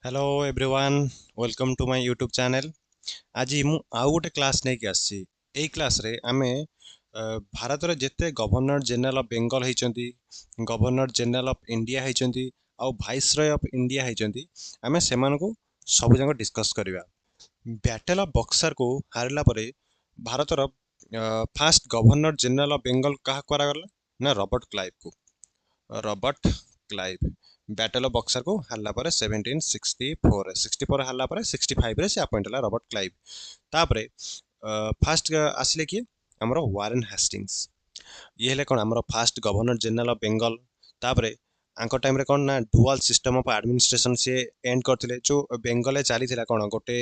Hello everyone welcome to my YouTube channel. आज मु आउ गोटे क्लास नहीं कि आसी एई क्लास रे आमे भारत रे जेते गवर्नर जनरल ऑफ बेंगल होइचंती, गवर्नर जनरल ऑफ इंडिया होइचंती आउ वाइसरॉय ऑफ इंडिया होइचंती, आमे सेमान को सब जंग डिस्कस करिवा। बैटल ऑफ बक्सर को हारला परे भारत रो first governor general of Bengal कहा करागला ना रॉबर्ट क्लाइव को। Robert Clive battle of Buxar को हारला पर 1764 हारला पर 65 रे से अपॉइंट हला रॉबर्ट क्लाइव। तापरे फास्ट आसिले किए हमरो वारेन हेस्टिंग्स। ये हेले कोन हमरो fast governor general of Bengal. तापरे आंको टाइम रे कोन ना डुअल सिस्टम ऑफ एडमिनिस्ट्रेशन से एंड करथिले जो बेंगल चली थिला कोन गोटे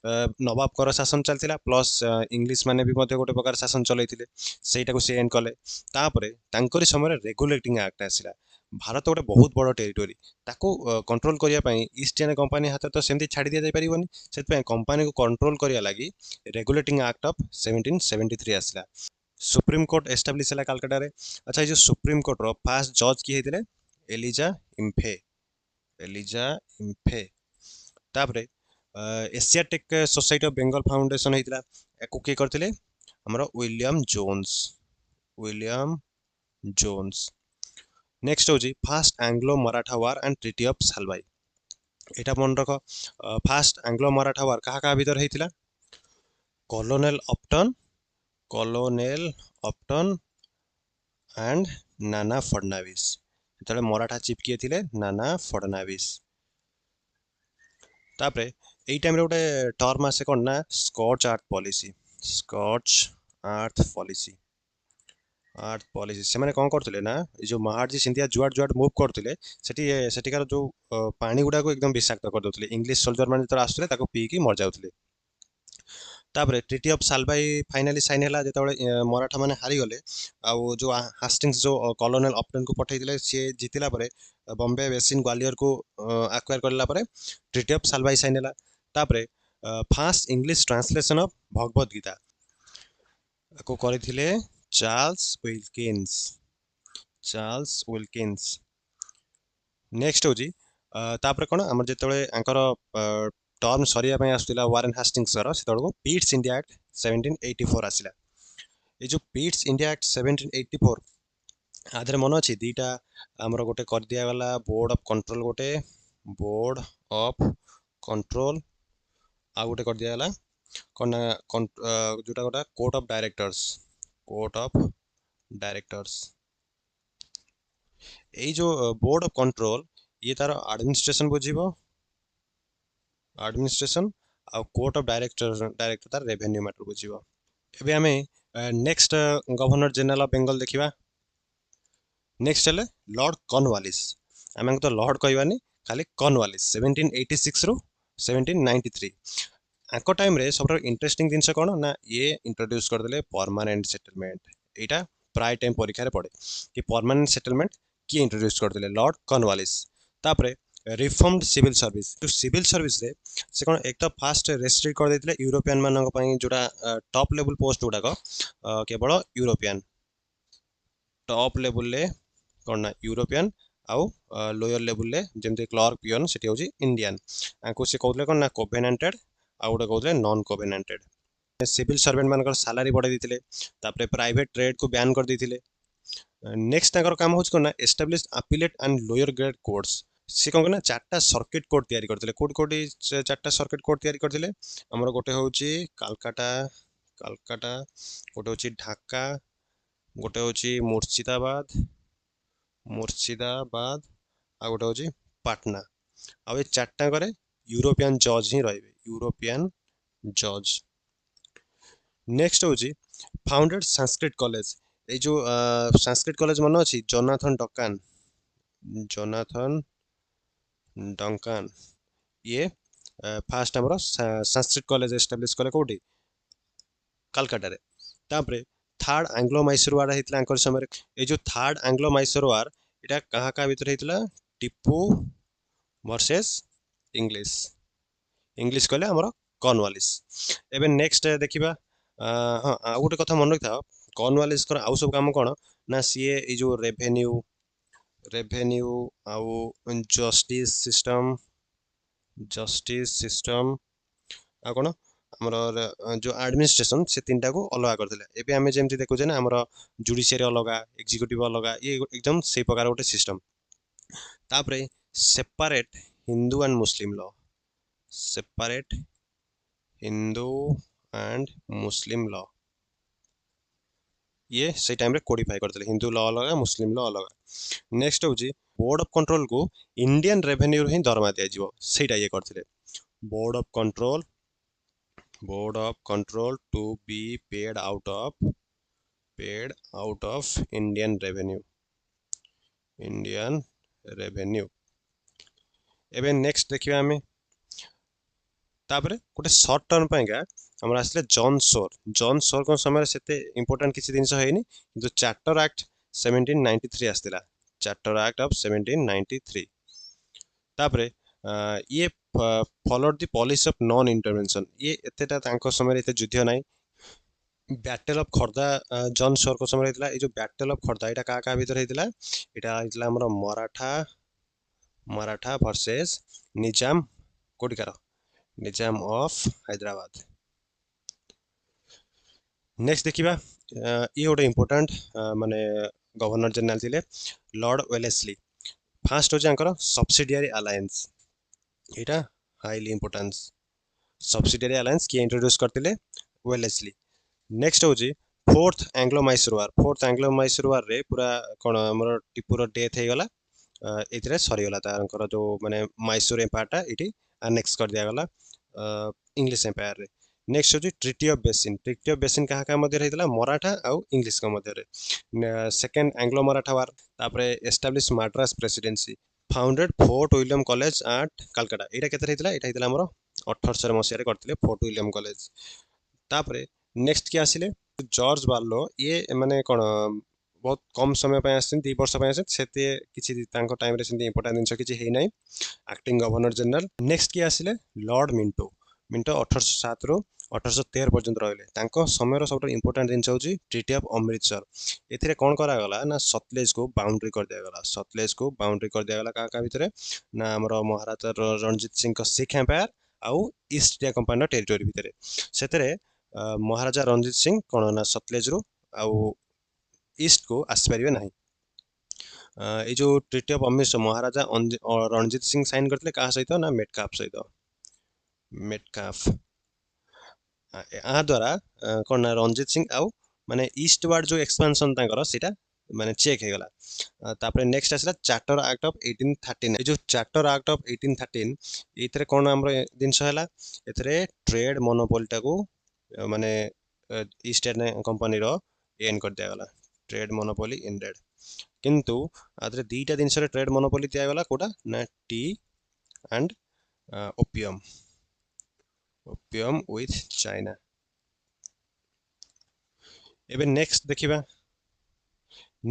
नवाब कर शासन चलथिला प्लस इंग्लिश माने भी मते गोटे प्रकार शासन चलैथिले सेटा को से एंड कले। तापरे तांकरी समय रेगुलेटिंग एक्ट आसिला। भारत गोटे बहुत बड़ टेरिटोरी ताको कंट्रोल करिया पई ईस्ट इंडिया कंपनी हाथ तो सेमती छाड़ी दिया जाय परिबनी। सेत पई कंपनी को कंट्रोल करिया लागि रेगुलेटिंग एक्ट ऑफ 1773 आसिला। सुप्रीम कोर्ट एस्टाब्लिश है कालकाटा रे। अच्छा ये जो सुप्रीम कोर्ट रो फास्ट जज किए हेतिले एलिजा इम्फे। Elijah Impey. तापरे Asiatic society of Bengal foundation हेतिला एको के करथिले हमरो William Jones. William Jones. Next होजी first Anglo Maratha war and treaty of Salbai. एटा मन रख फास्ट एंग्लो मराठा वार कहा कहा भीतर हेतिला colonel अपटन, colonel अपटन and Nana फडनाविस। जेतले Maratha chief किए थिले नाना फडनाविस। तापरे एई टाइम रे गोटे टर्म आसे कोन ना स्कॉच आर्थ पॉलिसी। स्कॉच आर्थ पॉलिसी। आर्थ पॉलिसी से माने कोन करथिले ना ए जो महाराज सिंधिया जुआड जुआड मूव करथिले सेठिकार जो पानी गुडा को एकदम विषाक्त कर दोथिले। इंग्लिश सोल्जर माने जतरा आसुथिले ताको पी की मर जाउथिले। तापरे ट्रीटी ऑफ सालवाई फाइनाली साइन हैला जेतबेले मराठा माने हारी गले। आउ जो हास्टिंग्स जो कॉलोनेल अपटन को पठैथिले से जितिला परे बॉम्बे बेसिन ग्वालियर को एक्वायर करला परे ट्रीटी ऑफ सालवाई साइन हैला। तापरे first English translation of Bhagavad Gita को करथिले Charles Wilkins. Charles Wilkins. Next होजी तापरे कोन हमर जेतबेले आंकर टर्म सरिया पई आसुतिला वारेन हास्टिंग्स रो सेतबेले पीट्स इंडिया एक्ट 1784 आसिला। ए जो पीट्स इंडिया एक्ट 1784 आधरे मन अच्छी दीटा आमर गोटे कर दिया गला बोर्ड ऑफ कंट्रोल गोटे बोर्ड ऑफ कंट्रोल आ गोटे कर दिया गला कोन जोटा गोटा court of directors. Court of directors. ए जो बोर्ड ऑफ कंट्रोल ये तार एडमिनिस्ट्रेशन बुझिबो एडमिनिस्ट्रेशन आ कोर्ट ऑफ डायरेक्टर तार रेवेन्यू मैटर बुझिबो। एबे आमे next governor general of Bengal देखिबा। नेक्स्ट हेले लॉर्ड कॉर्नवालिस। आमे तो लॉर्ड कहबानी खाली कॉर्नवालिस 1786 रु 1793। आंको टाइम रे सब इंटरेस्टिंग जिनस कौन ना ये इंट्रोड्यूस करदेले परमानेंट सेटलमेंट। एटा प्राय टाइम परीक्षा रे पड़े कि परमानेंट सेटलमेंट किए इंट्रोड्यूस करदेले लॉर्ड कॉर्नवालिस। तापरे रिफॉर्म्ड सिविल सर्विस जो सिविल सर्विस रे से कौन एक तो फास्ट रेस्ट्रिक्ट कर देथिले यूरोपियन मानक पई जोटा टॉप लेवल पोस्ट गुडाक केवल यूरोपियन टॉप लेवल ले कौन ना यूरोपियन आउ लोअर लेवल ले जेमते क्लर्क पियन सेठी होची इंडियन। आंको से कहउले कौन ना कोवेनेंटेड आ गोटे कहउले नॉन कोवेनेंटेड। सिविल सर्वेंट मानकर सैलरी बढ़ाई देथिले। तापरे प्राइवेट ट्रेड को बैन कर देथिले। नेक्स्ट ताकर काम होच कोन ना establish appellate and lower grade courts. से कौन ना चारटा सर्किट कोर्ट तैयारी करथिले। कोड कोड चारटा सर्किट कोर्ट तैयारी करथिले। हमर गोटे होची कलकत्ता कलकत्ता गोटे होची ढाका गोटे होची मुर्शिदाबाद मुर्शिदाबाद आ गोटे होची पाटना। आ ए चारटा करे यूरोपियन जज ही रहिबे यूरोपियन जज। नेक्स्ट होची फाउंडेड संस्कृत कॉलेज। ए जो संस्कृत कॉलेज मन अछि जोनाथन डकान जोनाथन डंकान ये फास्ट हमर संस्कृत कॉलेज एस्टैब्लिश कले कोठी कलकत्ता रे। तापरे थर्ड एंग्लो मैसूर वार हेतला अंकर समय। ए जो थर्ड एंग्लो मैसूर वार एटा कहा कहा भीतर हेतला टिपू वर्सेस इंग्लिश। इंग्लिश कहले हमर कॉर्नवालिस। एबे नेक्स्ट देखिबा हाँ आ गोटे कथा मन रखिथा कॉर्नवालिस कर आउ सब काम कोन ना सीए ए जो रेवेन्यू रेवेन्यू आउ जस्टिस सिस्टम जस्टिस सिस्टम आ कौन आमर जो एडमिनिस्ट्रेशन से तीनटा को अलग करथिले एबे आमे जेमति देखुचे ना आमर जुडिशियरी अलग एग्जीक्यूटिव अलग ये एकदम से प्रकार गोटे सिस्टम तापरे separate Hindu and Muslim law separate Hindu and Muslim law ये से टाइम रे कोडिफाई करथिले हिंदू लॉ अलग मुस्लिम लॉ अलग नेक्स्ट होची बोर्ड ऑफ कंट्रोल को इंडियन रेवेन्यू ही दरमा दिया जीवो सेटा ये करथिले board of control to be paid out of Indian revenue एबे नेक्स्ट देखिबा हमें तापरे गोटे सर्ट टर्म पाइका हमर आसले जॉन सोर को समय सेते इंपोर्टेंट किछि दिन हेनी किंतु चार्टर एक्ट 1793 आस्तिला चार्टर एक्ट ऑफ 1793 तापरे ये followed the policy of non intervention ये एतेटा तांको समय एते युद्ध नाही बैटल ऑफ खोर्धा जॉन सोर को समय हेतिला ए जो बैटल ऑफ खोर्धा एटा का भीतर हेतिला एटा हेतिला हमर मराठा वर्सेस निजाम कोटिकार निजाम ऑफ हैदराबाद नेक्स्ट देखिबा ये गोटे इंपोर्टेंट माने गवर्नर जनरल थिले लॉर्ड वेलेस्ली फास्ट हो जांकर सब्सिडियरी अलायंस एटा हाईली इंपोर्टेंस सब्सिडियरी अलायंस के इंट्रोड्यूस करथिले वेलेस्ली नेक्स्ट होची फोर्थ एंग्लो मैसूर वार रे पूरा कोन हमर टिपुर डेथ हे गला एथिरे सरी गला तारंकर जो माने मैसूर एम्पायरटा इटी अनेक्स कर दिया गला इंग्लिश एम्पायर रे नेक्स्ट होची ट्रिटी ऑफ बेसिन कहा मध्य रहितला मराठा आउ इंग्लिश का मध्य रे सेकंड एंग्लो मराठा वार तापरे establish Madras presidency founded fort William college eight Calcutta एटा केते रहितला एटा हितला हमर 1800 मसिया रे करथिले फोर्ट विलियम कॉलेज तापरे नेक्स्ट के आसिले जॉर्ज बार्लो ये माने कोन बहुत कम समय पे आछन 2 वर्ष पे आछन सेते किछि तांको टाइम रे सेंती इंपोर्टेंट दिनस किछि हेइ नै एक्टिंग गवर्नर जनरल नेक्स्ट के आसिले लॉर्ड मिंटो 1807 रो 1813 पर्यंत रहिले तांको समय सब इंपोर्टेंट जिनस होची ट्रीटी ऑफ अमृतसर एथिरे कोन करा गला ना सतलेज को बाउंड्री कर दिया गला का भितरे ना हमर महाराजा रणजीत सिंह को सिख एम्पायर आउ ईस्ट इंडिया कंपनी टेरिटरी भितरे सेतरे महाराजा रणजीत सिंह कोन ना सतलेज रो आउ ईस्ट को आसी परिबे नाही ये जो treaty of Amritsar Maharaja Ranjit Singh sign करथिले का सहित ना मेटकाफ आ द्वारा कोन ना रणजीत सिंह आउ माने ईस्ट वार्ड जो एक्सपेंशन तांकर सेटा माने चेक हे गला तापरे नेक्स्ट आसला चार्टर एक्ट ऑफ 1813 ए जो चार्टर एक्ट ऑफ 1813 एथरे कोन हमर दिनस हला एथरे ट्रेड मोनोपोली को माने ईस्ट इंडिया कंपनी रो एंड कर दिया गला ट्रेड मोनोपोली एंडेड किंतु आदरे दीटा दिन से ट्रेड मोनोपोली दिया गला कोटा ना T and opium with China एबे नेक्स्ट देखिबा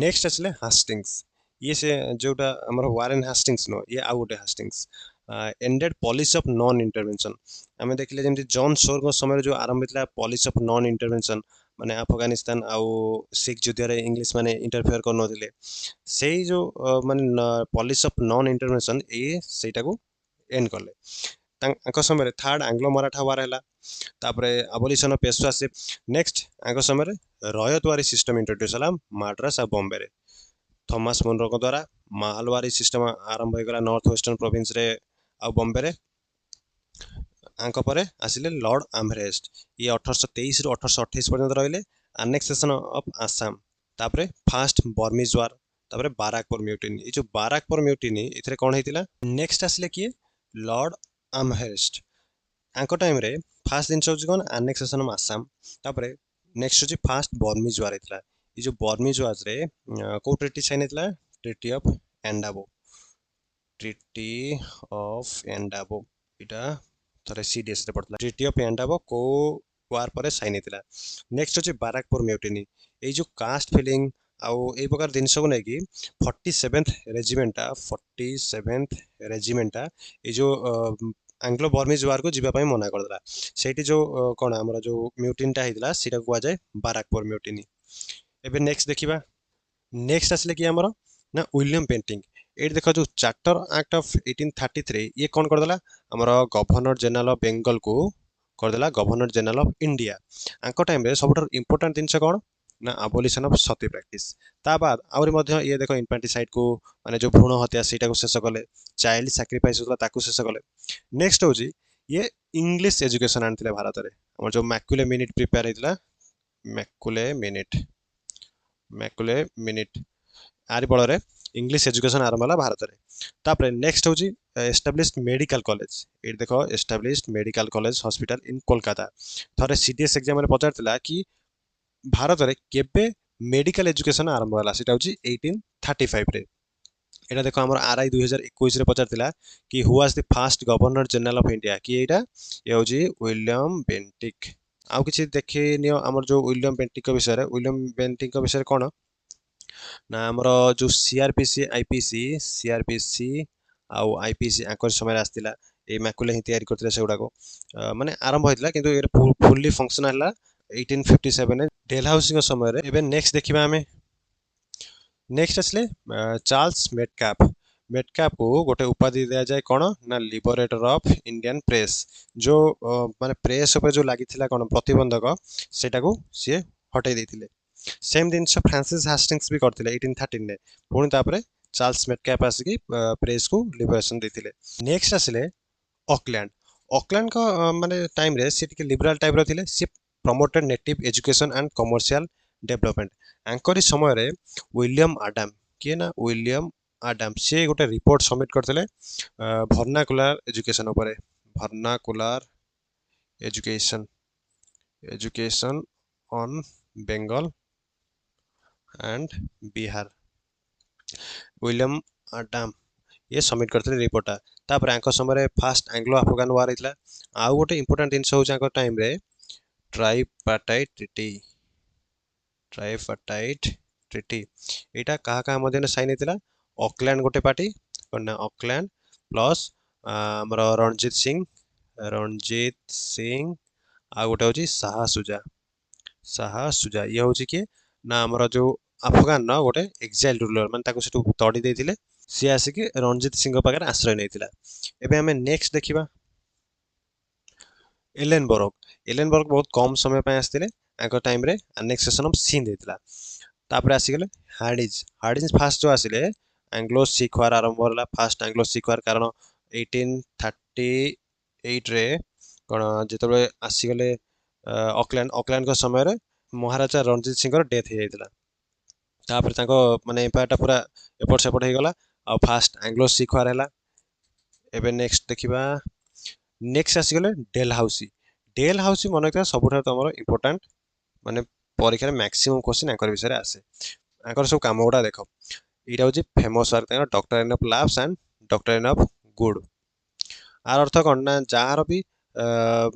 नेक्स्ट असले हास्टिंग्स ये से जोटा हमर वारेन हास्टिंग्स नो ये आउ गोटे Hastings ended policy of non intervention हमें देखले जेमति जॉन सोर को समय जो आरंभ हितला पॉलिसी ऑफ नॉन इंटरवेंशन माने अफगानिस्तान आउ सिख युद्ध रे इंग्लिश माने इंटरफेयर कर नथिले सेही जो माने पॉलिसी ऑफ नॉन इंटरवेंशन ए सेटा को एंड करले तांको समय थर्ड एंग्लो मराठा वार हैला तापरे अबोलिशन ऑफ पेशवाशिप नेक्स्ट आंको समय रयतवारी सिस्टम इंट्रोड्यूस हला मद्रास आ बॉम्बे रे थॉमस मुनरो को द्वारा मालवारी सिस्टम आरंभ हो गला नॉर्थ वेस्टर्न प्रोविंस रे आ बॉम्बे रे आंको परे आसिले लॉर्ड आमरेस्ट ये 1823 रु 1828 पर्यंत रहिले अनेक्सेशन ऑफ आसाम तापरे फर्स्ट बर्मीज वार तापरे बाराकपुर म्यूटिनी ये जो बाराकपुर म्यूटिनी इथरे कोन हेतिला नेक्स्ट आसिले कि लॉर्ड आमरेस्ट आंको टाइम रे फर्स्ट दिन होची कोन अनेक्सेशन ऑफ आसाम तापरे नेक्स्ट होची फर्स्ट बर्मीज वार हेतिला ये जो बर्मीज वार रे को ट्रीटी साइन हेतिला ट्रीटी ऑफ एंडाबो इटा थरे सीडीएस रे पड़तला ट्रीटी ऑफ एंडाबो को वार परे साइन हेतिला नेक्स्ट होची बाराकपुर म्यूटिनी ए जो कास्ट फीलिंग आउ ए प्रकार जिनस को नै कि 47th रेजिमेंटा ए जो एंग्लो बर्मीज वार को जीवा पई मना कर दला सेठी जो कोन हमरा जो म्यूटिनटा हेतिला सेटा को आ जाय बाराकपुर म्यूटिनी एबे नेक्स्ट देखिबा नेक्स्ट असले कि हमरा ना विलियम ये देख जो चार्टर एक्ट ऑफ 1833 ये कौन करदेला आमर गवर्नर जनरल ऑफ बेंगल को करदेला गवर्नर जनरल ऑफ इंडिया। आंको टाइम रे सबुठार इंपोर्टेंट जिनस कौन ना अबोलिशन ऑफ सती प्रैक्टिस। ता बाद आउरी मध्य ये देख इन्फेंटिसाइड को माने जो भ्रूण हत्या सेटा को शेष कले, चाइल्ड सैक्रिफाइस होता ताकू शेष कले। नेक्स्ट होजी ये इंग्लिश एजुकेशन आनथिले भारत रे। हमर जो मैक्युले मिनिट प्रिपेयर हेतला मैक्युले मिनिट आरि बल रे इंग्लिश एजुकेशन आरंभ होला भारत रे। तापरे नेक्स्ट होची एस्टाब्लिश्ड मेडिकल कॉलेज। ये देखो established medical college hospital in Kolkata. थरे सीडीएस एग्जाम रे पचारतिला कि भारत रे केबे मेडिकल एजुकेशन आरंभ होला, सेटा होची 1835 रे। एटा देखो हमर आरआई 2021 रे पचारतिला कि who was the first governor general of India कि एटा ये होची विलियम बेंटिक। आउ किछि देखि नियो हमर जो विलियम बेंटिक विषय रे, विलियम बेंटिक विषय रे कोन ना आमर जो सीआरपीसी आउ आईपीसी आंकर समय आसतिला ए मैकुले ही तैयारी करथिले सेगुडा को माने आरंभ होइतिला किंतु ए फुल्ली फंक्शन हला 1857 रे डेल हाउसिंग समय रे। एबे नेक्स्ट देखिबा हमें नेक्स्ट असले चार्ल्स मेटकाप को गोटे उपाधि दिया जाए कौन ना लिबरेटर ऑफ इंडियन प्रेस। जो माने प्रेस ऊपर जो लागिथिला कौन प्रतिबंधक सेटा को सी हटाई देथिले। सेम दिन फ्रांसिस हास्टिंग्स भी करथिले 1813 रे। पुणी तापरे चार्ल्स मेटकाप आसिकी प्रेस को लिबरेशन देथिले। नेक्स्ट आसिले ऑकलैंड का माने टाइम रे सी टिके लिबरल टाइप रो थिले। सी promoted native education and commercial development. आंकरी समय रे विलियम आडम किए ना विलियम आडम से गोटे रिपोर्ट सबमिट करथिले वर्नाकुलर एजुकेशन ऊपर। Vernacular education on Bengal and Bihar. William Adam ये सबमिट करथिले रिपोर्टा। तापर आंक समय फास्ट एंग्लो अफगान वार हेतला। आउ गोटे इंपोर्टेंट जिनस होउछ आंक टाइम रे ट्राइपार्टाइट ट्रिटी। एटा कहा कहा मध्य साइन हेतला ऑकलैंड गोटे पार्टी कोन ना ऑकलैंड प्लस हमर रणजीत सिंह आ गोटे होची शाह सुजा ये होची कि ना हमर जो अफगान न गोटे एक्साइल रूलर माने ताको सेटु तड़ी देथिले। सी आसिक रणजीत सिंह पाखे आश्रय नेतिला। एबे हमें नेक्स्ट देखिबा एलेनबर्ग बहुत कम समय पे आस्तिले। आंक टाइम रे अनेक्सेशन ऑफ सिंध हेतला। तापरे आसीगले हार्डिंज फास्ट जो आसिले एंग्लो सिख वार आरंभ होला। फास्ट एंग्लो सिख वार कारण 1838 रे कोन जेतबे आसीगले ऑकलैंड का समय रे महाराजा रणजीत सिंह डेथ हो जाइतिला। तापरे तांको माने एम्पायरटा पूरा एपट सेपट हो गला आ फास्ट एंग्लो सिख वार हैला। एबे नेक्स्ट देखिबा नेक्स्ट आसीगले डेल हाउसी मन रखिबा सबुठार तमरो इंपोर्टेंट माने परीक्षा रे मैक्सिमम क्वेश्चन आंकर विषय रे आसे। आंकर सब काम गुडा देखो एटा होची फेमस वर्क तांकर doctrine of lapse and doctrine of good. आर अर्थ कोन ना जहार भी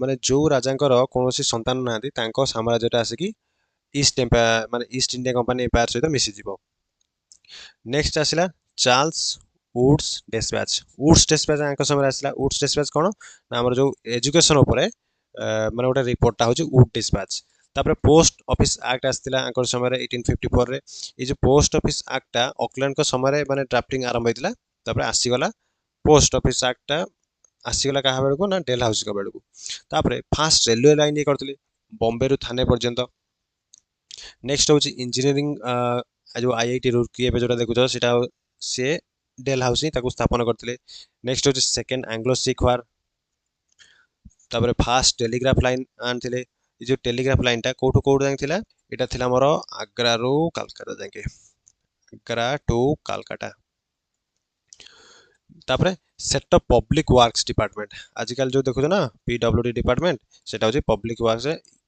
माने जो राजांकर कोनोसी संतान नांती तांको साम्राज्यटा आसे ईस्ट एम्पायर माने ईस्ट इंडिया कंपनी एम्पायर सहित मिसी जीवो। नेक्स्ट आसिला चार्ल्स वुड्स डिस्पैच आंक समय आसिला। वुड्स डिस्पैच कोन ना हमर जो एजुकेशन ऊपर माने गोटे रिपोर्टटा होची वुड डिस्पैच। तापर पोस्ट ऑफिस एक्ट आस्तिला आंकर समय 1854 रे। ये जो पोस्ट ऑफिस एक्टटा ऑकलैंड का समय माने ड्राफ्टिंग आरंभ होइतिला। तापर आसीगला पोस्ट ऑफिस एक्टटा आसीगला कहा बेलको ना डेल हाउस का बेलको। तापर फास्ट रेलवे लाइन ये करथिले बॉम्बे रु थाने पर्यंत। नेक्स्ट होची इंजीनियरिंग जो आईआईटी रुड़की एबे जोटा देखुछ सेटा से डेल हाउस ही ताको स्थापन करथिले। नेक्स्ट होची सेकंड एंग्लो सिख वार। तापर फास्ट टेलीग्राफ लाइन आनथिले। ये जो टेलीग्राफ लाइन टा कोठो कोड जाय थिला एटा थिला हमर आग्रा रो कलकत्ता जाके आग्रा टू कलकत्ता। तापर set up public works department आजकल जो देखुछ ना पीडब्ल्यूडी डिपार्टमेंट सेटा होची पब्लिक वर्क्स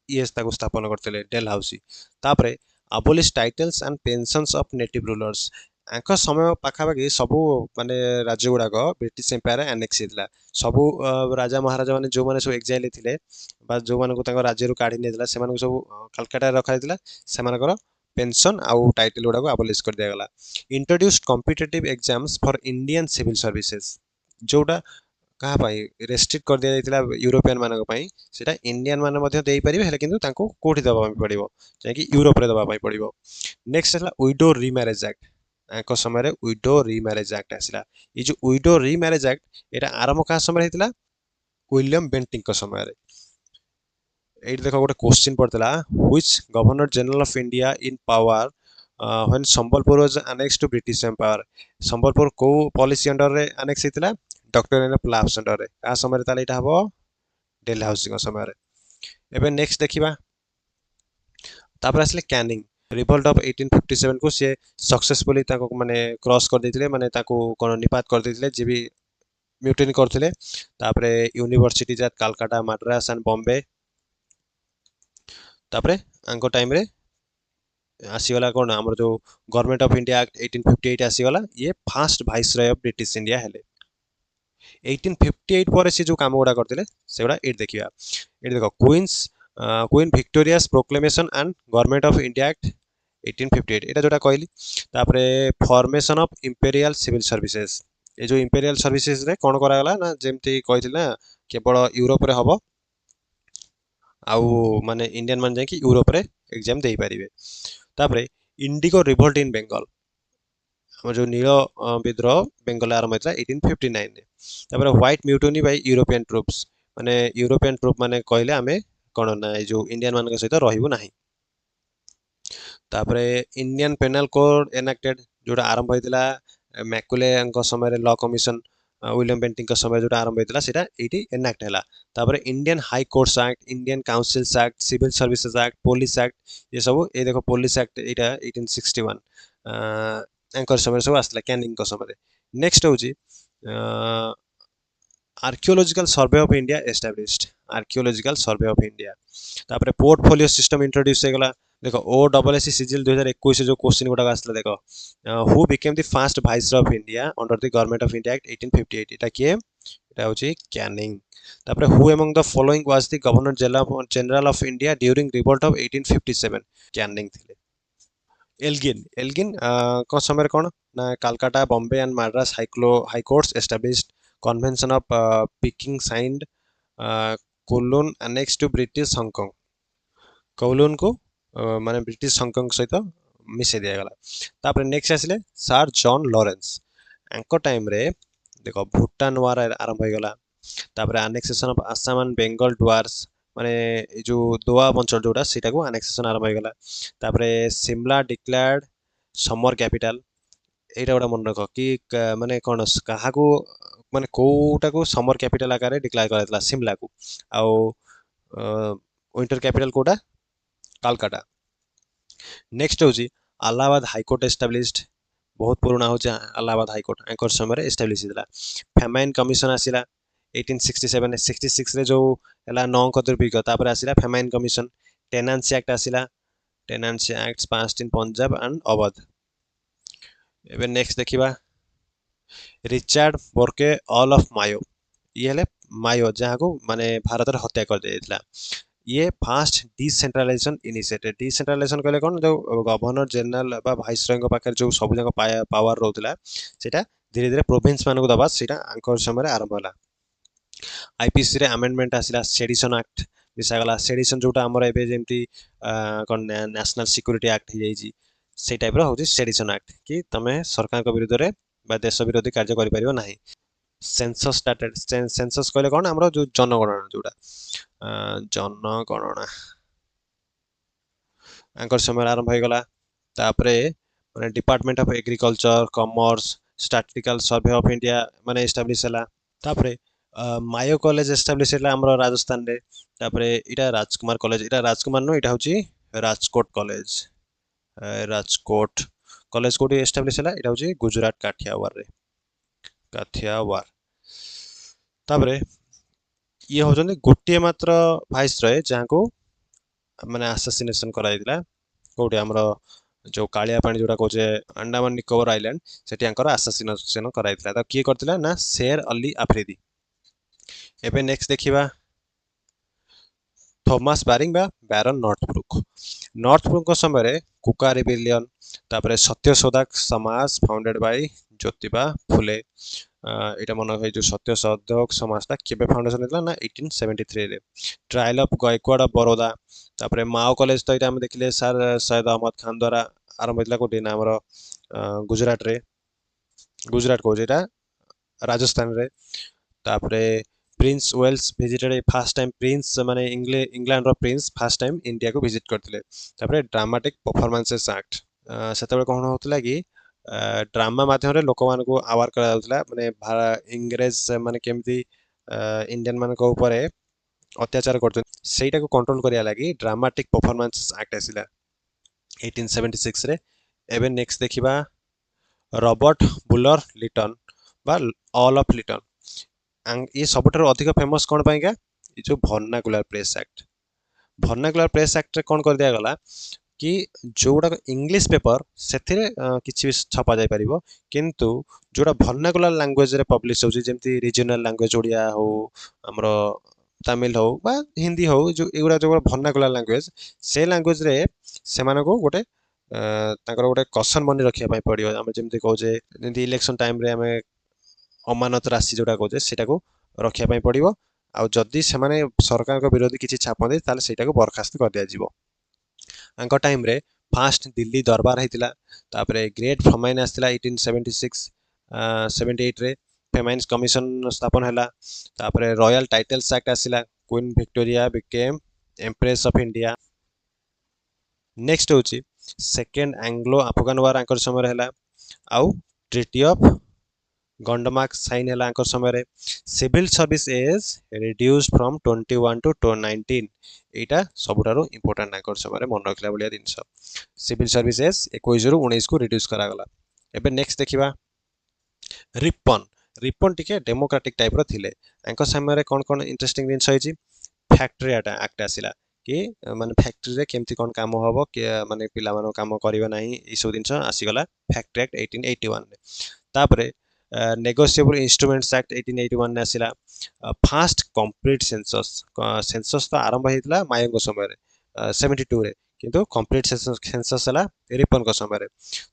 ईएस ताको स्थापन करथिले डेल हाउस। तापर abolish titles and pensions of native rulers आंक समय पाखापाखि सबू माने राज्य गुड़ाक ब्रिटिश एम्पायर एनेक्स हेतला। सबू राजा महाराजा माने जो माने सब एक्साइल थिले बा जो मानको तांको राज्य रु काढी नेतला सेमानको सब कलकत्ता रखा हेतला। सेमानकर पेंशन आउ टाइटल गुड़ाक अबोलिश कर दिया गला। Introduced competitive exams for Indian civil services जोटा कहा पाई रेस्ट्रिक्ट कर दिया जाइतिला यूरोपियन मानक पाई सेटा इंडियन माने मध्ये देई परिबे हेले किंतु तांको कोठी दबा पड़िबो जे कि यूरोप रे दबा पाई पड़िबो। नेक्स्ट हला विडो रीमैरेज एक्ट समय विडो रीमैरेज एक्ट आसला ये जो विडो रीमैरेज एक्ट एटा आरंभ का समय हेतिला विलियम बेंटिंग का समय रे एट देखो गोटे क्वेश्चन पड़ता which governor general of India in power when Sambalpur was annex to British Empire Sambalpur को पॉलिसी अंडर रे अनेक्स हेतिला डॉक्टर एन प्लाफ्स अंडर रे आ समय ताले एटा हबो डेल हाउसिंग समय रे एबे नेक्स्ट देखिबा तापर आसले कैनिंग रिवोल्ट ऑफ 1857 को से सक्सेसफुली ताको माने क्रॉस कर देथिले माने ताको कोन निपात कर देथिले जे भी म्यूटिनी करथिले तापरे यूनिवर्सिटी जात कलकत्ता मद्रास एंड बॉम्बे तापरे आंको टाइम रे आसीगला कोन हमर जो गवर्नमेंट ऑफ इंडिया एक्ट 1858 आसीगला ये first viceroy of British India हेले 1858 पर से जो काम गुडा करथिले सेगुडा एट देखिया एट देखो queen Victoria's proclamation and government of India act 1858 एटा जोटा कहली तापरे formation of imperial civil services ए जो इंपेरियल सर्विसेज रे कोन करा गला ना जेमती कहिथिला केवल यूरोप रे हबो आउ माने इंडियन मान जाय कि यूरोप रे एग्जाम देई परिबे तापरे इंडिगो रिवोल्ट इन बंगाल हम जो नील विद्रोह बेंगल आरंभ होता 1859 रे तापरे white mutiny bye European troops माने यूरोपियन ट्रूप माने कहले आमे कोन ना ए जो इंडियन मान के सहित रहिबो नाही तापरे इंडियन पेनल कोड एनेक्टेड जोटा आरंभ होइतिला मैकुले समय लॉ कमीशन विलियम बेंटिंग का समय जोटा आरंभ होइतिला सेटा एटी एनेक्ट हैला तापरे Indian high courts act Indian councils act civil services act police act ये सब ए देखो पुलिस एक्ट एटा 1861 एंकर समय सब आसला कैनिंग का समय नेक्स्ट होची archaeological survey of India established archaeological survey of India तापरे पोर्टफोलियो सिस्टम इंट्रोड्यूस हो गला देखो ओ डबल एस सिजिल 2021 जो क्वेश्चन गुडा आसला देखो who became the first viceroy of India under the government of India act 1858 एटा किए एटा होची कैनिंग तापरे who among the following was the governor general of India during revolt of 1857 Canning थिले एल्गिन एल्गिन को समय कोन ना Calcutta Bombay and Madras high courts established convention of Peking ceded Kowloon annex to British Hong Kong Kowloon को माने British Hong Kong सहित मिसे दिया गला तापर नेक्स्ट आसिले सर जॉन लॉरेंस एंको टाइम रे देखो भूटान वार आरंभ हो गला तापर annexation of Assam and Bengal Duars माने जो दोआ अंचल जोटा सेटा को अनेक्सेशन आरंभ हो गला तापर शिमला डिक्लेयर्ड समर कैपिटल एटा गोटा मन रख कि माने कोन कहा को माने कोटा को समर कैपिटल आकार डिक्लेयर कराइतला शिमला को आउ विंटर कैपिटल कोटा कलकत्ता नेक्स्ट होची अलाहाबाद हाईकोर्ट एस्टाब्लिश्ड बहुत पुराना होची अलाहाबाद हाईकोर्ट एंकर समय एस्टाब्लिश हितला फेमाइन कमिशन आसिला 1867 66 रे जो हला नौ कदुर्भिक तापर आसिला फेमाइन कमिशन टेनेंसी एक्ट आसिला tenancy acts passed in Punjab and Awadh एबे नेक्स्ट देखिबा Richard Bourke earl of Mayo ये हेले मायो जहाँ को माने भारत रे हत्या कर देथिला ये फास्ट डिसेंट्रलाइजेशन इनिशिएटिव डिसेंट्रलाइजेशन कहले कोन जो गवर्नर जनरल बा वाइसरॉय को पाकर जो सब जगह पावर रहउतला सेटा धीरे धीरे प्रोविंस मान को दबा सेटा आंकर समय आरंभ होला आईपीसी रे अमेंडमेंट आसिला सेडिशन एक्ट मिसागला सेडिशन जोटा हमर एबे जेमती कोन नेशनल सिक्योरिटी एक्ट हे जाईजी से टाइप रो होची सेडिशन एक्ट कि तमे सरकार को विरुद्ध रे बा देश विरोधी कार्य करि परिबो नाही सेंसस डाटा सेंसस कहले कोन हमरो जो जनगणना जोटा जनगणना आंकर समय आरंभ हो गला तापरे माने department of agriculture commerce statistical survey of India माने एस्टैब्लिश हला तापरे मायो कॉलेज एस्टैब्लिश हला हमरो राजस्थान रे तापरे इटा राजकुमार कॉलेज इटा राजकुमार नो इटा होची राजकोट कॉलेज राजकोट कॉलेज कोडी एस्टैब्लिश हला इटा होची गुजरात काठियावाड़ रे काठियावाड़ तापरे ये होचंदी गोटे मात्र वाइसरॉय जहाँ को माने असासिनेशन कराइदिला कोटे हमरो जो कालिया पानी जोटा कोचे अंडमान निकोबर आइलैंड सेठी अंकर असासिनेशन कराइदिला त की करथिला ना शेर अली अफरीदी एबे नेक्स्ट देखिबा थॉमस बारिंग बा बैरन नॉर्थब्रुक को समय रे कुका रिबिलियन तापरे सत्य सौदाक समाज फाउंडेड बाय ज्योतिबा फुले एटा मन है जो सत्य सौदाक समाजटा केबे फाउंडेशन हेतला ना 1873 रे trial of Gaikwad of Baroda तापरे माओ कॉलेज तो एटा हम देखले सर सैयद अहमद खान द्वारा आरंभ होता कोटी ना हमर गुजरात रे गुजरात को जेटा राजस्थान रे तापरे prince Wales visited first time prince माने इंग्लैंड रो प्रिंस फर्स्ट टाइम इंडिया को विजिट करथिले तापरे ड्रामाटिक परफॉर्मेंसेस एक्ट सेतबे कोन होतला कि ड्रामा माध्यम रे लोक मान को आवार करा जाउतला माने इंग्रेज माने केमती इंडियन मान को ऊपर अत्याचार करथन सेटा को कंट्रोल करिया लागि ड्रामाटिक परफॉर्मेंसेस एक्ट आसिला 1876 रे एबे नेक्स्ट देखिबा रॉबर्ट बुलर लिटन बा ऑल ऑफ लिटन ये सबुठार अधिक फेमस कौन पाइंका ये जो vernacular press act vernacular press act रे कौन कर दिया गला कि जोड़ा इंग्लिश पेपर सेथिरे किछि भी छपा जाय परिबो किंतु जोड़ा वर्नाकुलर लैंग्वेज रे पब्लिश होछि जेमति रीजनल लैंग्वेज ओडिया हो हमरो तमिल हो बा हिंदी हो जो एगुड़ा जो वर्नाकुलर लैंग्वेज से लैंग्वेज रे से माने को गोटे ताकर गोटे कसन बनी रखिया पई पड़ियो हम जेमति कहू जे जेमति इलेक्शन टाइम रे हमें अमानत राशि जोड़ा कहू जे सेटा को रखिया पई पड़ियो आ जदि से माने सरकार को विरोधी किछि छापंदे ताले सेटा को बरखास्त कर दिया जिवो आंक टाइम रे फास्ट दिल्ली दरबार हेतिला तापरे ग्रेट फमाइन आस्तिला 1876 78 रे फेमाइन्स कमिशन स्थापन हैला तापरे रॉयल टाइटल्स एक्ट आसिला queen Victoria became empress of India next होची सेकंड एंग्लो अफगान वार आंकर समय हैला आउ ट्रीटी ऑफ गंडमार्क साइन हैला आंकर समय रे civil service age reduced from 21 to 19 एटा सबुठारो इंपोर्टेंट आंकर समय रे मन रखला बलिया दिनस सिविल सर्विस एज 21 रु 19 को रिड्यूस करा गला एबे नेक्स्ट देखिबा रिपन रिपन टिके डेमोक्रेटिक टाइप रो थिले आंकर समय रे कोन कोन इंटरेस्टिंग दिन सहिची फैक्ट्री एक्ट आसिला कि माने फैक्ट्री रे केमती कोन काम होबो के माने पिला मानो काम करिवो नाही ई सब दिनस आसी गला फैक्ट्री एक्ट 1881 रे तापरे नेगोशिएबल इंस्ट्रूमेंट्स एक्ट 1881 ने आसिला फास्ट कंप्लीट सेंसस सेंसस तो आरंभ हेतला मायंग समय रे 72 रे किंतु कंप्लीट सेंसस हला रिपन को समय रे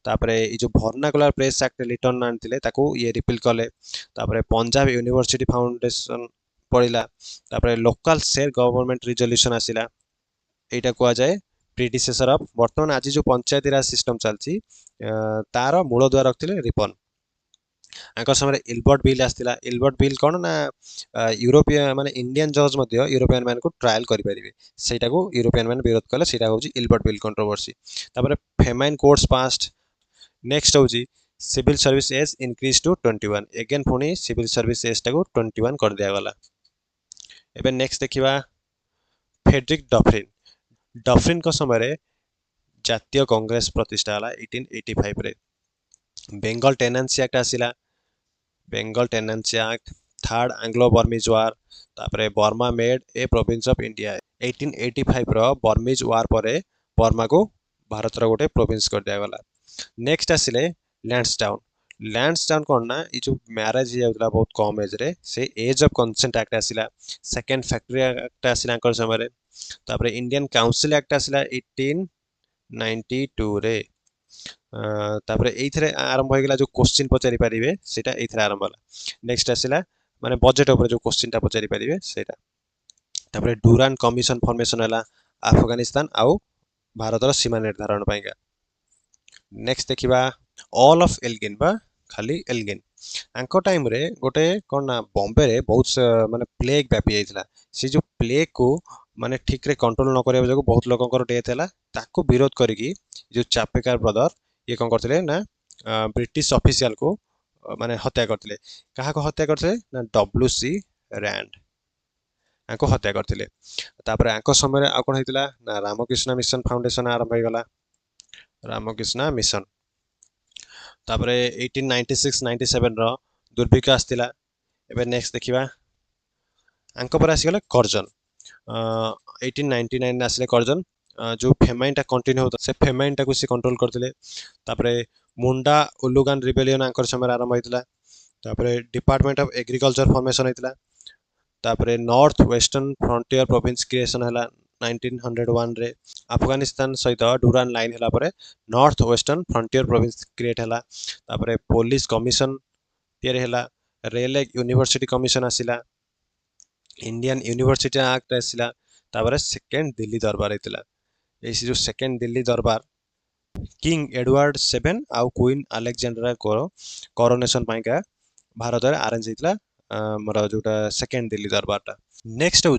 तापरे ई जो वर्नाकुलर प्रेस एक्ट लिटन आनथिले ताको ये रिपील कले तापरे पंजाब यूनिवर्सिटी फाउंडेशन पड़िला तापरे लोकल शेयर गवर्नमेंट रिजोल्यूशन आसिला एटा को जाय प्रीडिसेसर ऑफ वर्तमान आज जो पंचायती राज सिस्टम चलची तार मूल द्वार रखथिले रिपन आंकर समय इलबर्ट बिल आस्तिला इलबर्ट बिल कोन ना यूरोपियन माने इंडियन जज मध्य यूरोपियन मैन को ट्रायल करि परिबे सेटा को यूरोपियन मैन विरोध कले सेटा होची इलबर्ट बिल कंट्रोवर्सी तापरे फेमाइन कोर्ट्स पास्ट नेक्स्ट होची civil service age increase to 21 again पुनी सिविल सर्विस एज टा को 21 कर दिया गला एबे नेक्स्ट देखिबा फेड्रिक डफरिन डफरिन को समय रे जातीय कांग्रेस प्रतिष्ठा हला 1885 रे बेंगल टेनेंसी एक्ट आसिला Bengal tenancy act third Anglo Burmese war तापरे Burma made a province of India 1885 रो बर्मीज वार परे बर्मा को भारत रो गोटे प्रोविंस कर दिया गला नेक्स्ट आसिले लैंड्सडाउन कोन ना ई जो मैरिज हे जाउतला बहुत कम एज रे से एज ऑफ कंसेंट एक्ट आसिला सेकंड फैक्ट्री एक्ट आसिला अंकर समय रे तापरे इंडियन काउंसिल एक्ट आसिला 1892 रे तापरे एइथरे आरंभ हो गेला जो क्वेश्चन पचारि परिबे सेटा एइथरे आरंभ होला नेक्स्ट आसिला माने बजेट ऊपर जो क्वेश्चन ता पचारि परिबे सेटा तापरे डुरान कमिशन फॉर्मेशन होला अफगानिस्तान आउ भारत रो सीमा निर्धारण पाइगा नेक्स्ट देखिबा ऑल ऑफ एल्गिन बा खाली एल्गिन आंको टाइम रे गोटे कोन ना बॉम्बे रे बहुत माने प्लेग व्यापी जाइतला से जो प्लेग को माने ठीक रे कंट्रोल न करिया जो बहुत लोकंकर डेथ हैला ताको विरोध करिकी जो चापेकार ब्रदर ये कौन करथिले ना ब्रिटिश ऑफिशियल को माने हत्या करथिले कहा को हत्या करथिले ना डब्ल्यूसी रैंड आको हत्या करथिले तापरे आको समय रे आ कोन हेतिला ना रामकृष्ण मिशन फाउंडेशन आरंभ हो गला रामकृष्ण मिशन तापरे 1896 97 रो दुर्भिक्ष आस्तिला एबे नेक्स्ट देखिबा आंको पर आसी गला कर्जन 1899 आसिले कर्जन जो फेमाइन टा कंटिन्यू होता से फेमाइन टा को से कंट्रोल करथिले तापरे मुंडा उलुगान रिबेलियन आंकर समय आरंभ होइतला तापरे डिपार्टमेंट ऑफ एग्रीकल्चर फॉर्मेशन होइतला तापरे north western frontier province creation हला 1901 रे अफगानिस्तान सहित डुरान लाइन हला परे north western frontier province create हला तापरे पुलिस कमिशन तयारी हला रेल यूनिवर्सिटी कमिशन आसिला इंडियन यूनिवर्सिटी एक्ट आसिला तापरे सेकंड दिल्ली दरबार हेतिला एसी जो second Delhi Durbar king Edward 7 आउ क्वीन अलेक्जेंड्रा कोरोनेशन पाइका भारत में आरेंज होता मोर जोटा सेकेंड दिल्ली दरबार। नेक्स्ट हूँ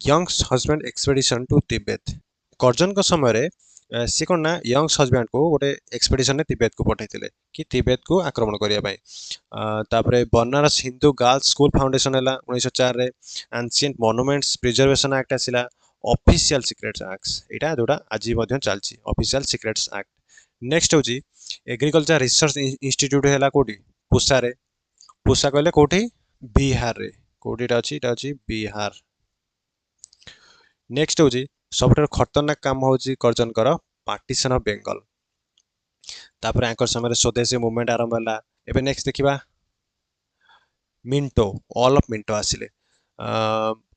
Younghusband expedition to Tibet. Curzon समय सी कौन ना यंग्स हजबैंड को गोटे एक्सपेडिशन ने तिब्बत को पठाई कि तिब्बत को आक्रमण करने। तापर Banaras Hindu girls school foundation है 1904 रे। एंशिएंट मॉन्यूमेंट्स प्रिजर्वेशन एक्ट आसिला। ऑफिशियल सीक्रेट्स एक्ट यहाँ जोटा आज चलती ऑफिशियल सीक्रेट्स एक्ट। नेक्स्ट हूँ एग्रीकल्चर रिसर्च इंस्टीट्यूट है कौटी पूसा रे। पूसा कहले कौटी बिहार रे। कौटी अच्छी बिहार। नेक्स्ट हूँ सब खतरनाक काम हूँ कर्जन पार्टीशन ऑफ बेंगल। तापर आंकर समय स्वदेशी मूवमेंट आरंभ है। एबे नेक्स्ट देखिबा मिंटो ऑल ऑफ मिंटो आसिले।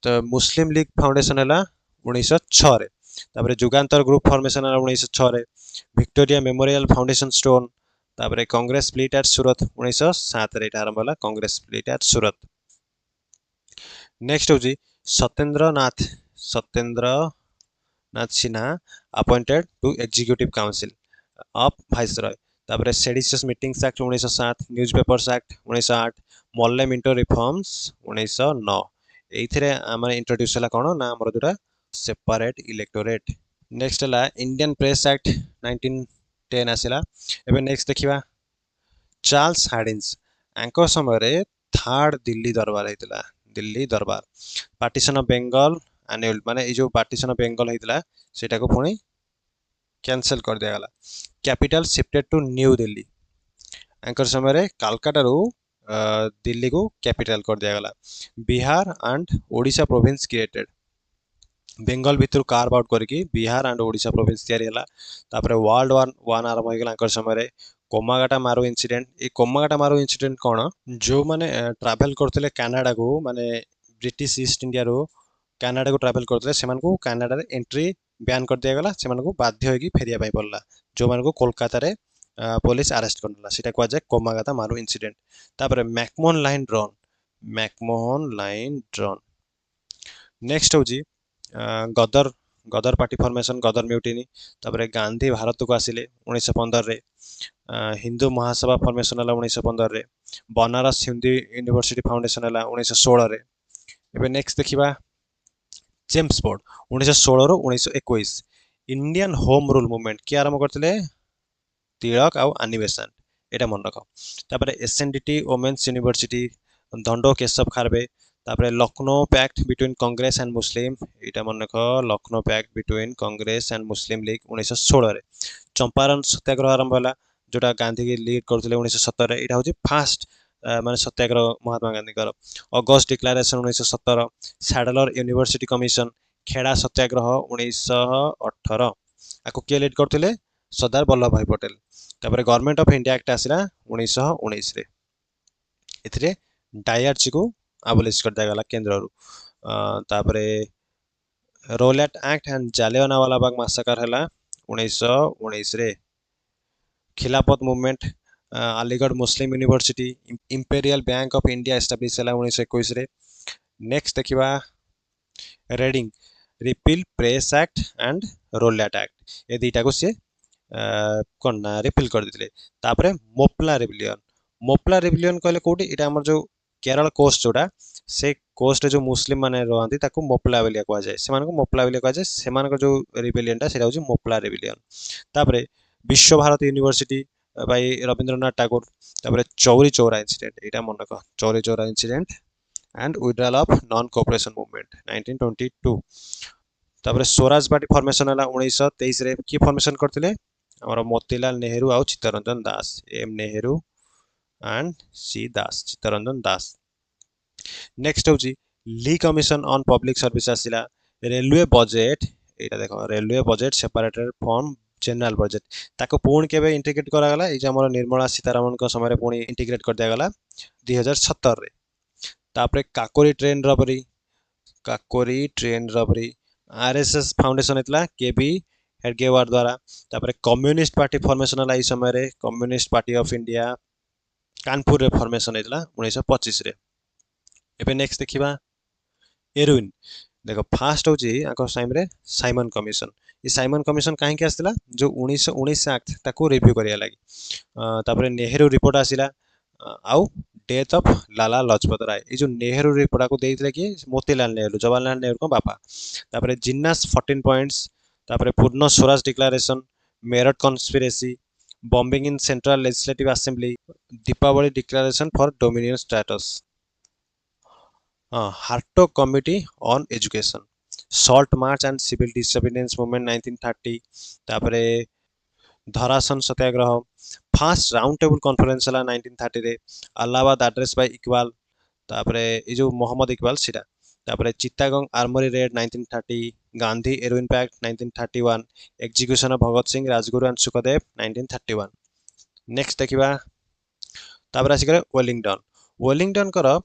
तो मुस्लिम लीग फाउंडेशन है 1906 रे। तापर जुगांतर ग्रुप फॉर्मेशन है 1906 रे। Victoria memorial foundation stone. तापर कांग्रेस स्प्लिट एट सूरत 1907 रे आरंभ है Congress split at Surat. Next हूँ Satyendra Nath Sinha appointed to executive council of viceroy. तापर seditious meetings act 1907 newspapers act 1908 Morley Minto reforms 1909। ये आम इंट्रोड्यूस है कौन ना आम जोटा सेपरेट इलेक्टोरेट। नेक्स्ट है इंडियन प्रेस एक्ट 1910 आसला। एबे नेक्स्ट देखिबा चार्ल्स हार्डिंस आंको समय थर्ड दिल्ली दरबार होता। दिल्ली दरबार पार्टीशन ऑफ बेंगल एनुअल माने जो पार्टीशन ऑफ बेंगल होता सेटा को पुणी कैंसल कर दिया गला। Capital shifted to New Delhi. एंकर समय कालकाटा रू दिल्ली को कैपिटल कर दिया गला। Bihar and Odisha province created. Bengal भितर कार्व आउट करके बिहार एंड ओडिशा प्रोविंस तैयारी है। तापर वर्ल्ड वार 1 आरंभ हो गला समय कोमागाटा मारू इंसिडेंट। ये कोमागाटा मारू इंसिडेंट कौन जो माने ट्रैवल करते कनाडा को माने ब्रिटिश ईस्ट इंडिया रो कनाडा को ट्रैवल करते से कनाडा एंट्री बैन कर दिया गला। से बाध्य होगी फेरिया पड़ला जो मान को कोलकाता रे पुलिस अरेस्ट करना सीटा कह जाए कोमागाता मारू इंसिडेंट। तापर McMahon line drawn. McMahon line drawn. Next हूँ गदर गदर पार्टी फॉर्मेशन गदर म्यूटिनी। तापर गांधी भारत को आसिले 1915 रे। हिंदू महासभा फॉर्मेशन है 1915 रे। बनारस हिंदू यूनिवर्सिटी फाउंडेशन है 1916 रे। एबे नेक्स्ट देखिबा जेम्स बोर्ड 1916 ରୁ 1921। इंडियन होम रूल मूवमेंट किए आरंभ करते तिलक आउ आनी बेसांत यहाँ मन रख। तापर SNDT women's university Dhondo Keshav Karve. तापर Lucknow pact between Congress and Muslim यहाँ मन रख Lucknow pact between Congress and Muslim League 1916 रे। चंपारण सत्याग्रह आरंभ है जोटा गांधी की लीड करते 1917 यहाँ हूँ फास्ट माने satyagraha Mahatma Gandhi August declaration 1917। Sadler university commission Kheda satyagraha 1918 आपको किए लीड करते सरदार वल्लभ भाई पटेल। तापर गवर्नमेंट ऑफ इंडिया एक्ट आसला 1919 रे। एथिरे डायर्ची को आबोलिश कर दिया गला केंद्र रू। तापर Rowlatt act and Jallianwala Bagh massacre है 1919 रे। Khilafat movement Aligarh Muslim university imperial bank of India establish है 1921 रे। नेक्स्ट देखिबा Reading repeal press act and Rowlatt act ये दुईटा को सी कौन ना रिपील कर देते। तापर मोपला रिबिलियन। मोपला रिबिलियन कहले कौटी यहाँ आम जो केरल कोस्ट जोटा से कोस्ट जो मुस्लिम माने रहती ताको मोपला बेलिया कह जाए से मोपला बेलिया कह जाए से जो रिबिलियनटा से मोपला रिबिलियन। तापर विश्व भारती यूनिवर्सिटी बाई रविंद्रनाथ टागोर। तापर चौरी चौरा इंसिडेंट यहाँ मन रख Chauri Chaura incident and withdrawal of non cooperation movement 1922। तापर स्वराज पार्टी फॉर्मेशन है 1923 रे। किए फॉर्मेशन करते आमर मोतीलाल नेहरू आउ Chittaranjan Das M Nehru and C Das Chittaranjan Das. Next हूँ Lee commission on public service आसला। रेलवे बजेट यहाँ देख railway budget separated from general budget ताको पुणी के इंटीग्रेट करागला ये आम निर्मला सीतारमण समय पुणी इंटीग्रेट कर दिया गला 2017 रे। तापर काकोरी ट्रेन रबरी आरएसएस फाउंडेशन होता केबी हेडगेवार द्वारा। तापर कम्युनिस्ट पार्टी फॉर्मेशन है समय communist party of India Kanpur रे फॉर्मेशन होता 1925 रे। एबे नेक्स्ट देखिबा एरुइन देखो फास्ट होची टाइम रे साइमन कमिशन। ये साइमन कमिशन कहीं आसला जो 1919 एक्ट ताको रिव्यू करिया लगी। तापरे नेहरू रिपोर्ट आसिला आउ डेथ ऑफ लाला लजपत राय। ये जो नेहरू रिपोर्ट को देइथिले कि मोतीलाल नेहरू, जवाहरलाल नेहरू को बापा। तापरे जिन्नास 14 पॉइंट्स, तापरे Purna Swaraj declaration, Meerut conspiracy, bombing in central legislative assembly, Deepavali declaration for dominion status, Hartog committee on education, salt march and civil disobedience movement 1930, तापरे Dharasana Satyagraha, first round table conference हला 1930 रे, अलाहाबाद एड्रेस बाय इकबाल, तापरे ये जो मोहम्मद इकबाल सीटा, तापरे Chittagong armoury raid 1930, Gandhi Irwin pact 1931, execution of Bhagat Singh, Rajguru and Sukhdev 1931। Next देखिबा तापरे आसिकरे वेलिंगटन। वेलिंगटन कर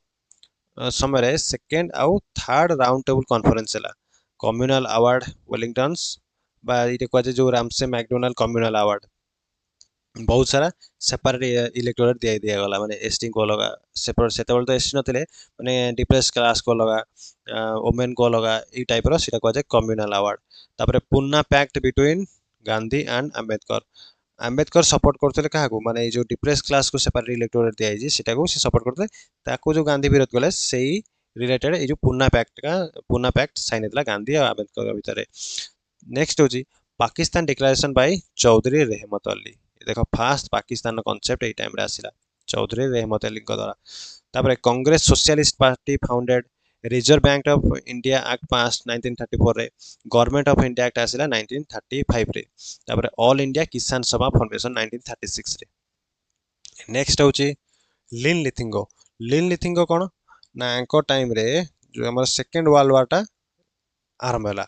समय सेकेंड आउ थर्ड राउंड टेबल कॉन्फ्रेंस है कम्युनल अवार्ड वेलिंगटन्स कहुए जो रामसे मैकडोनाल्ड कम्युनल अवार्ड बहुत सारा सेपरेट इलेक्टोरेट दिगला माने एसटी को अलग सेपरेट से तो एसटी नथिले माने डिप्रेस क्लास को अलग वोमेन को अलग ई टाइप रो सीटा कहुए कम्युनल अवार्ड। तापर Poona pact between Gandhi and Ambedkar. Ambedkar support करते क्या माने जो डिप्रेस क्लास को सेपरेट इलेक्टोरेट दिखाई सीटा को सपोर्ट करते ताको जो गांधी विरोध कले से रिलेटेड ये जो पुन्ना पैक्ट साइन होता गांधी और आंबेडकर भितर। नेक्स्ट होची पाकिस्तान डिक्लेरेशन बाय चौधरी रहमत अली। देखो फास्ट पाकिस्तान कॉन्सेप्ट ए टाइम रे आसिला चौधरी रहमत अली द्वारा। तापर Congress socialist party founded, reserve bank of India act पास 1934 रे, गवर्नमेंट ऑफ इंडिया एक्ट आसिला 1935 रे, तापर ऑल इंडिया किसान सभा फाउंडेशन 1936 रे। नेक्स्ट होची लिन लिथिंगो। लिन लिथिंगो कौन ना टाइम रे जो हमर सेकंड वर्ल्ड वार टा आरंभ होला,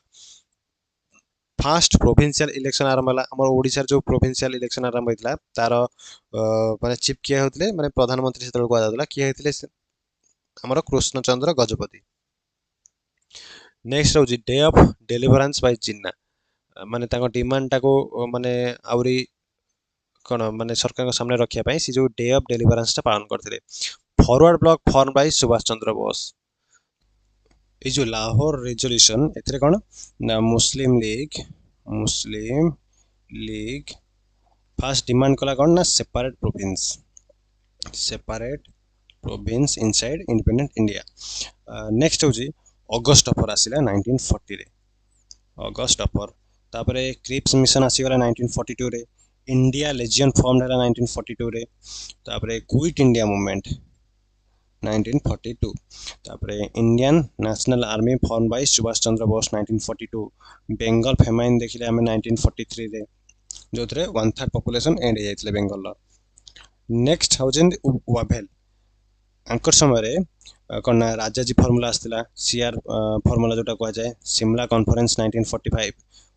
फास्ट प्रोविंशियल इलेक्शन आरंभ होला। हमर ओडिसा जो प्रोविंशियल इलेक्शन आरंभ होइतला तार माने चीफ किए होतले माने प्रधानमंत्री सेतल को आदाला किए होतले हमर कृष्णचंद्र गजपति। नेक्स्ट होची डे ऑफ डेलिवरेंस बाय जिन्ना। माने ताको डिमांड टाको माने आउरी कोन माने सरकार के सामने रखिया पई सी जो डे ऑफ डेलिवरेंस ता पालन करथिले। Forward bloc form by Subhash Chandra Bose. ये जो लाहौर रेजोल्यूशन एथरे कोन ना मुस्लिम लीग फास्ट डिमांड कला कोन ना separate province inside independent India. Next होची अगस्त ऑफर आसिला 1940 रे, अगस्त ऑफर। तापरे क्रिप्स मिशन आसीगला 1942 रे, इंडिया लेजियन फॉर्म हला 1942 रे, तापरे क्विट इंडिया मूवमेंट 1942, तापरे Indian national army form by Subhash Chandra Bose 1942, Bengal famine देखिले हमें 1943 रे जो थरे 1/3 पॉपुलेशन एंड हो जाइतले बेंगल लो। नेक्स्ट हाउजन वाभेल अंकर समय रे कौन राजाजी फॉर्मूला आसला सीआर फॉर्मूला जोटा कह जाए सिमला कॉन्फ्रेंस 1945,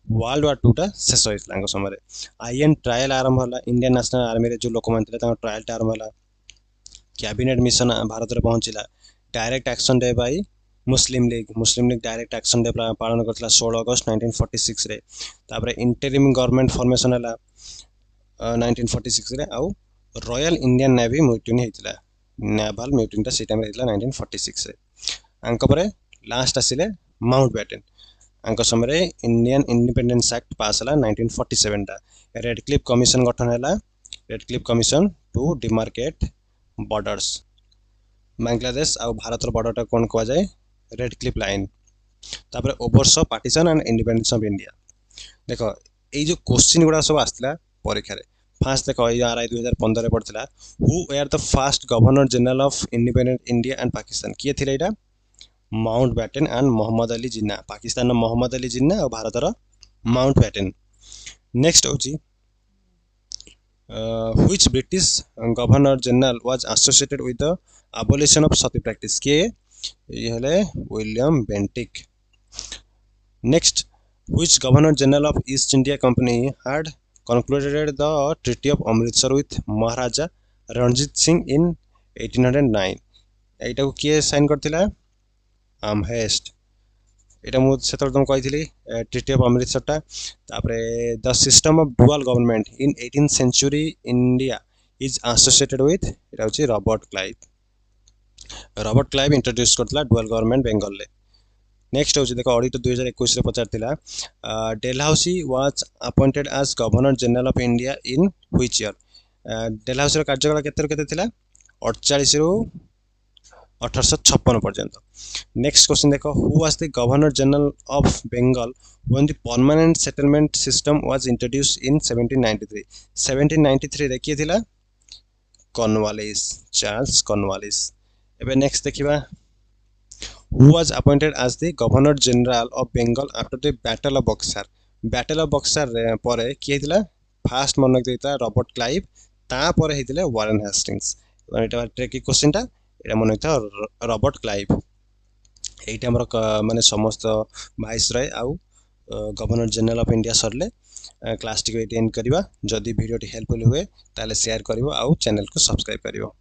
वर्ल्ड वार 2 टा शेष होइतला समय रे। आईएन ट्रायल आरंभ होला, इंडियन नेशनल आर्मी रे जो लोक मानते ट्रायल टा आरंभ होला। कैबिनेट मिशन भारत में पहुंचला। डायरेक्ट एक्शन डे बाय मुस्लिम लीग डायरेक्ट एक्शन डे पालन करथिला 16 अगस्त 1946 रे। तापरे इंटरिम गवर्नमेंट फॉर्मेशन हला 1946 रे आउ रॉयल इंडियन नेवी म्यूटिनी हेतिला, नेवल म्यूटिनी ता सी टाइम रे हेतिला 1946 रे। अंक परे लास्ट आसिले माउंटबेटन। अंक समय रे इंडियन इंडिपेंडेंस एक्ट पास हला 1947 टा। रेड क्लिफ कमिशन गठन हला, Radcliffe commission to demarcate borders Bangladesh और भारत बॉर्डर कौन कह जाए रेड क्लिफ लाइन। तापर ओवरसो partition and independence of India. देखो ये जो क्वेश्चन गुड़ा सब आसला परीक्षा रे फास्ट देखो ये आरआई 2015 रे पड़थिला who were the first governor general of independent India and Pakistan किए थिले एटा माउंटबेटन एंड मोहम्मद अली जिन्ना। पाकिस्तान मोहम्मद अली जिन्ना और भारत माउंटबेटन। नेक्स्ट होची which British Governor General was associated with the abolition of sati practice के ये हले William Bentinck. Next, which Governor General of East India Company had concluded the Treaty of Amritsar with Maharaja Ranjit Singh in 1809? एटा को किए sign करथिला आमहेस्ट। एटा मु सेतर तुम कहिथिली treaty of Amritsar टा। तापरे the system of dual government in 18th century India is associated with एटा होची Robert Clive. Robert Clive introduce करथला dual government Bengal ले। नेक्स्ट होची देखो ऑडिट 2021 रे पचारतिला Dalhousie was appointed as governor general of India in which year Dalhousie रो कार्यकाल केते केते थिला 48 रु 1856 पर्यंत नेक्स्ट क्वेश्चन देखो who was the governor general of Bengal when the permanent settlement system was introduced in 1793 1793 रे किए थिला कॉर्नवालिस चार्ल्स कॉर्नवालिस एबे नेक्स्ट देखिबा who was appointed as the Governor General of Bengal after the Battle of Buxar Battle of Buxar परे किए हितला fast मनक देता Robert Clive ता परे हितले वारेन हेस्टिंग्स एटा ट्रिकी क्वेश्चन टा एटा मन होता रॉबर्ट क्लाइव एटा हमर माने समस्त वाइसरॉय आउ गवर्नर जनरल ऑफ इंडिया सरले क्लास टी एंड करबा जदी वीडियो टी हेल्पफुल हुए ताले शेयर करबो आउ चैनल को सब्सक्राइब करबो।